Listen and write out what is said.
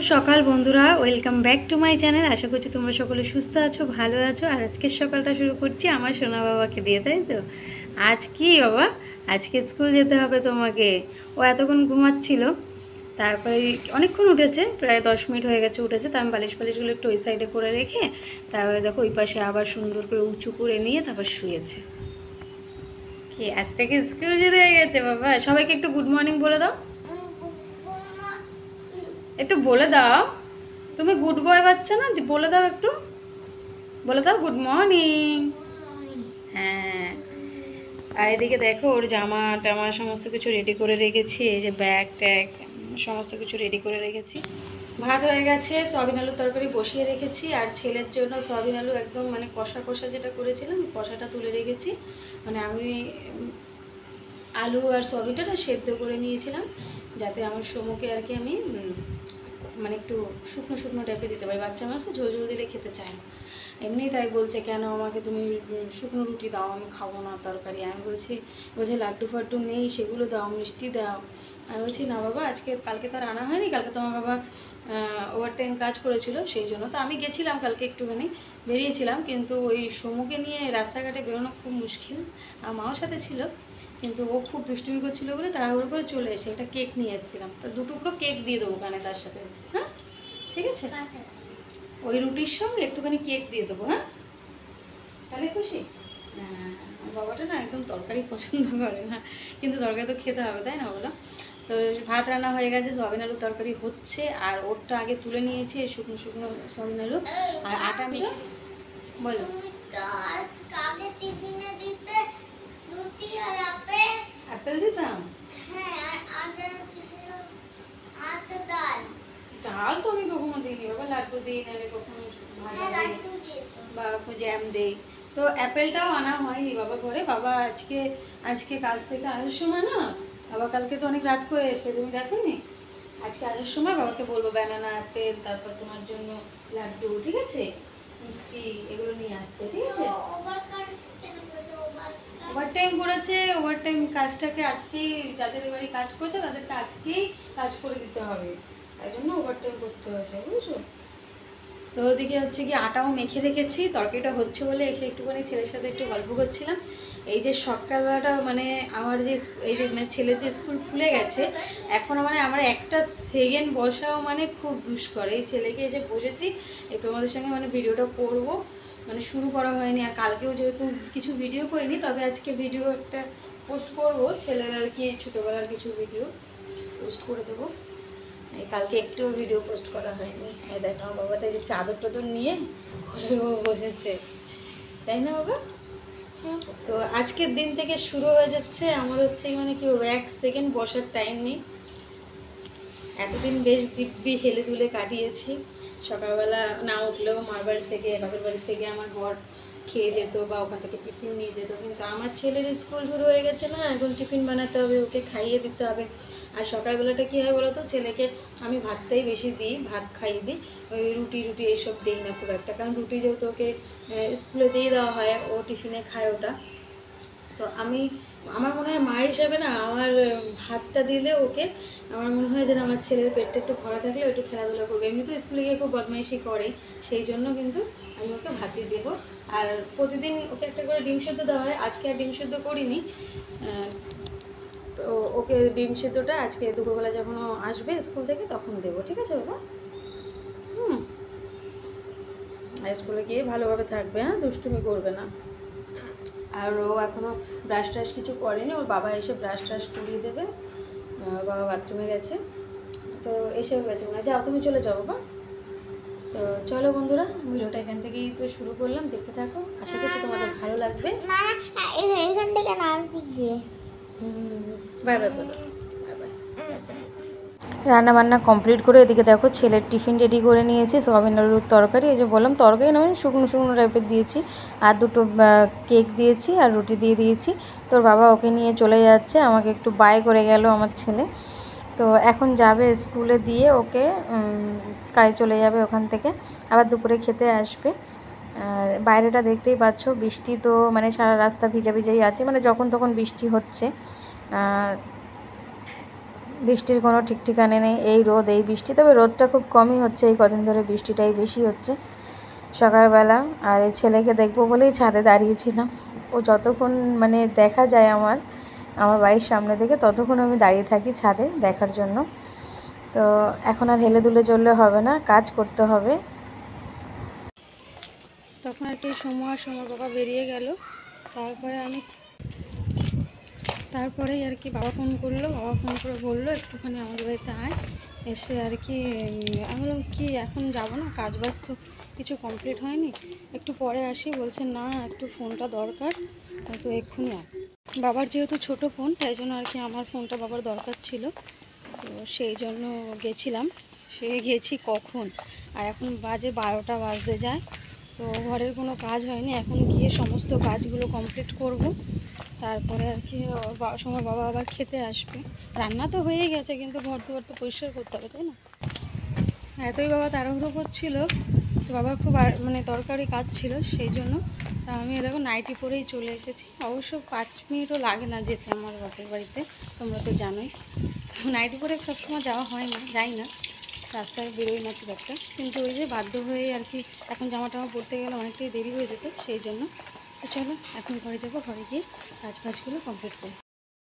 সকাল বন্ধুরা, welcome back to my channel. আশা করছি তোমরা সকলে সুস্থ আছো, ভালো আছো। আর আজকের সকালটা শুরু করছি আমার সোনা বাবাকে দিয়ে, তাই তো। আজ কি বাবা, আজকে স্কুল যেতে হবে তোমাকে। ও এতক্ষণ ঘুমাচ্ছিল, তারপরে অনেকক্ষণ উঠেছে, প্রায় 10 মিনিট হয়ে গেছে উঠেছে। তা আমি বালিশগুলো একটু ওই সাইডে করে রেখে তারপরে দেখো ওই পাশে আবার সুন্দর করে উঁচু করে নিয়ে তারপর শুয়েছে। কি আজ থেকে স্কুল শুরু হয়ে গেছে বাবা? সবাইকে একটু গুড মর্নিং বলে দাও, একটু বলে দাও। তুমি গুড বয় বাচ্চা না, বলে দাও, একটু বলে দাও গুড মর্নিং। হ্যাঁ, আর এদিকে দেখো ওর জামা টামা সমস্ত কিছু রেডি করে রেখেছি। এই যে ব্যাগ ট্যাগ সমস্ত কিছু রেডি করে রেখেছি। ভাত হয়ে গেছে, সয়াবিন আলুর তরকারি বসিয়ে রেখেছি। আর ছেলের জন্য সয়াবিন আলু একদম মানে কষা কষা যেটা করেছিলাম, কষাটা তুলে রেখেছি। মানে আমি আলু আর সয়াবিনটা না সেদ্ধ করে নিয়েছিলাম, যাতে আমার সমুকে আর কি আমি মানে একটু শুকনো শুকনো টাইপের দিতে পারি। বাচ্চা মাছ তো ঝোল ঝোল দিলে খেতে চায় না এমনি, তাই বলছে কেন আমাকে তুমি শুকনো রুটি দাও, আমি খাবো না তরকারি। আমি বলছি লাড্ডু ফাড্ডু নেই, সেগুলো দাও, মিষ্টি দাও। আমি বলছি না বাবা, কালকে তার আনা হয়নি, কালকে তোমার বাবা ওভার টাইম কাজ করেছিল, সেই জন্য তো আমি গেছিলাম কালকে, একটুখানি বেরিয়েছিলাম। কিন্তু ওই সমুকে নিয়ে রাস্তাঘাটে বেরোনো খুব মুশকিল। আর মাও সাথে ছিল, কিন্তু ও খুব দুষ্টুমি করছিল বলে তাড়াহুড়ো করে চলে এসে একটা কেক নিয়ে এসেছিলাম। তো 2 টুকরো কেক দিয়ে দেবো ওখানে তার সাথে। হ্যাঁ ঠিক আছে, ওই রুটির সঙ্গে একটুখানি কেক দিয়ে দেবো। হ্যাঁ, তাহলে খুশি? হ্যাঁ, বাবাটা না একদম তরকারি পছন্দ করে না, কিন্তু তরকারি তো খেতে হবে, তাই না বলো? তো ভাত রান্না হয়ে গেছে, সয়াবিন আলু তরকারি হচ্ছে। আর ওরটা আগে তুলে নিয়েছি, শুকনো শুকনো সয়াবিন আলু। আর আটা মেখে বলো। আপেল দিতাম? ডাল তো আমি কখনো দিইনি বাবা, লাড্ডু দিই, নাহলে কখনো ভাজা দিই বা জ্যাম দেই। তো অ্যাপেলটাও আনা হয়নি বাবা ঘরে। বাবা আজকে কাজ থেকে আসার সময় না, বাবা কালকে তো অনেক রাত করে এসছে, তুমি দেখোনি? আজকে আসার সময় বাবাকে বলবো ব্যানানা, অ্যাপেল, তারপর তোমার জন্য লাড্ডু, ঠিক আছে, মিষ্টি, এগুলো নিয়ে আসতে, ঠিক আছে? ওভারটাইম করেছে, ওভারটাইম কাজটাকে আজকেই, যাদের এবারে কাজ করছে তাদেরকে আজকেই কাজ করে দিতে হবে, তাই জন্য ওভারটাইম করতে হয়েছে, বুঝছো? তো ওদিকে হচ্ছে কি আটাও মেখে রেখেছি, তরকারিটা হচ্ছে বলে এসে একটুখানি ছেলের সাথে একটু গল্প করছিলাম। এই যে সকালবেলাটা মানে আমার যে এই যে মানে ছেলের যে স্কুল খুলে গেছে, এখন মানে আমার একটা সেকেন্ড বসাও মানে খুব দুষ্কর। এই ছেলেকে এসে বসেছি, এই তোমাদের সঙ্গে মানে ভিডিওটা করবো, মানে শুরু করা হয়নি। আর কালকেও যেহেতু কিছু ভিডিও করিনি, তবে আজকে ভিডিও একটা পোস্ট করবো, ছেলের আর কি ছোটোবেলার কিছু ভিডিও পোস্ট করে দেবো। এই কালকে একটুও ভিডিও পোস্ট করা হয়নি। এই দেখো বাবাটা যে চাদর টাদর নিয়ে ঘরে বসেছে, তাই না বাবা? তো আজকের দিন থেকে শুরু হয়ে যাচ্ছে আমার হচ্ছে মানে কি বলবো, এক সেকেন্ড বসার টাইম নেই। এতদিন বেশ দিব্যি হেলে দুলে কাটিয়েছি। সকালবেলা না উঠলেও মার বাড়ি থেকে, বাপের বাড়ি থেকে আমার বর খেয়ে যেত বা ওখান থেকে টিফিন নিয়ে যেত। কিন্তু আমার ছেলের স্কুল শুরু হয়ে গেছে না, এখন টিফিন বানাতে হবে, ওকে খাইয়ে দিতে হবে। আর সকালবেলাটা কী হয় বলো তো, ছেলেকে আমি ভাতটাই বেশি দিই, ভাত খাইয়ে দিই। ওই রুটি এইসব দিই না খুব একটা, কারণ রুটি যেহেতু ওকে স্কুলে দিয়ে দেওয়া হয়, ও টিফিনে খায় ওটা। তো আমার মনে হয় মা হিসাবে না, আমার ভাতটা দিলে ওকে, আমার মনে হয় যেন আমার ছেলের পেটটা একটু ভরা থাকলে একটু খেলাধুলা করবে। এমনি তো স্কুলে গিয়ে খুব বদমাইশি করে, সেই জন্য কিন্তু আমি ওকে ভাতই দেবো। আর প্রতিদিন ওকে একটা করে ডিম সেদ্ধ দেওয়া হয়। আজকে আর ডিম সেদ্ধ করিনি, তো ওকে ডিম সেদ্ধটা আজকে দুপুরবেলা যখন ও আসবে স্কুল থেকে তখন দেবো, ঠিক আছে বাবা? আর স্কুলে গিয়ে ভালোভাবে থাকবে, হ্যাঁ, দুষ্টুমি করবে না। আর ও এখনও ব্রাশ ট্রাশ কিছু করেনি, ওর বাবা এসে ব্রাশ ট্রাশ করিয়ে দেবে। বাবা বাথরুমে গেছে, তো এসেও গেছে না। যাও তুমি চলে যাও বাবা। তো চলো বন্ধুরা, ভিডিওটা এখান থেকেই তো শুরু করলাম, দেখতে থাকো, আশা করছি তোমাদের ভালো লাগবে। এখান থেকে না দিয়ে বাই বাই বলো, বাই বাই। রান্না বান্না কমপ্লিট করে এদিকে দেখো ছেলের টিফিন রেডি করে নিয়েছি, সোয়াবিন আলুর তরকারি। এই যে বললাম তরকারি নয়, শুকনো শুকনো টাইপের দিয়েছি। আর 2টো কেক দিয়েছি আর রুটি দিয়ে দিয়েছি। তোর বাবা ওকে নিয়ে চলে যাচ্ছে, আমাকে একটু বাই করে গেল আমার ছেলে। তো এখন যাবে স্কুলে দিয়ে ওকে, কাজে চলে যাবে ওখান থেকে, আবার দুপুরে খেতে আসবে। আর বাইরেটা দেখতেই পাচ্ছ, বৃষ্টি তো মানে সারা রাস্তা ভিজা ভিজাই আছে, মানে যখন তখন বৃষ্টি হচ্ছে। বৃষ্টির কোনো ঠিক ঠিকানে নেই, এই রোদ এই বৃষ্টি। তবে রোদটা খুব কমই হচ্ছে এই কদিন ধরে, বৃষ্টিটাই বেশি হচ্ছে সকালবেলা। আর এই ছেলেকে দেখবো বলেই ছাদে দাঁড়িয়েছিলাম। ও যতক্ষণ মানে দেখা যায় আমার বাড়ির সামনে থেকে, ততক্ষণ আমি দাঁড়িয়ে থাকি ছাদে দেখার জন্য। তো এখন আর হেলে দুলে চললে হবে না, কাজ করতে হবে। তখন আর কি সময় বাবা বেরিয়ে গেল। তারপরেই আর কি বাবা ফোন করলো, বাবা ফোন করে বললো একটুখানি আমাদের বাড়িতে আয়। এসে আর কি আমি বললাম কি এখন যাব না, কাজ বাজ তো কিছু কমপ্লিট হয়নি, একটু পরে আসি। বলছে না একটু ফোনটা দরকার, তো এক্ষুনি আয়। বাবার যেহেতু ছোট ফোন, তাই জন্য আর কি আমার ফোনটা বাবার দরকার ছিল, তো সেই জন্য গেছিলাম। গেছি কখন, আর এখন বাজে 12টা বাজতে যায়। তো ঘরের কোনো কাজ হয়নি, এখন গিয়ে সমস্ত কাজগুলো কমপ্লিট করব। তারপরে আর কি সময় বাবা আবার খেতে আসবে। রান্না তো হয়ে গেছে, কিন্তু ঘর দুয়ার তো পরিষ্কার করতে হবে, তাই না? এতই বাবা তাড়াহুড়ো করছিল, তো বাবার খুব মানে দরকারি কাজ ছিল, সেই জন্য আমি দেখো নাইটি পরেই চলে এসেছি। অবশ্য 5 মিনিটও লাগে না যেতে আমার বাপের বাড়িতে, তোমরা তো জানোই। তো নাইটি পরে সবসময় যাওয়া হয় না, যাই না, রাস্তায় বেরোই না খুব একটা। কিন্তু ওই যে বাধ্য হয়ে আর কি এখন জামা টামা পরতে গেলে অনেকটাই দেরি হয়ে যেত, সেই জন্য। তো চলো এখন ঘরে যাবো, ঘরে গিয়ে কাজগুলো কমপ্লিট করি।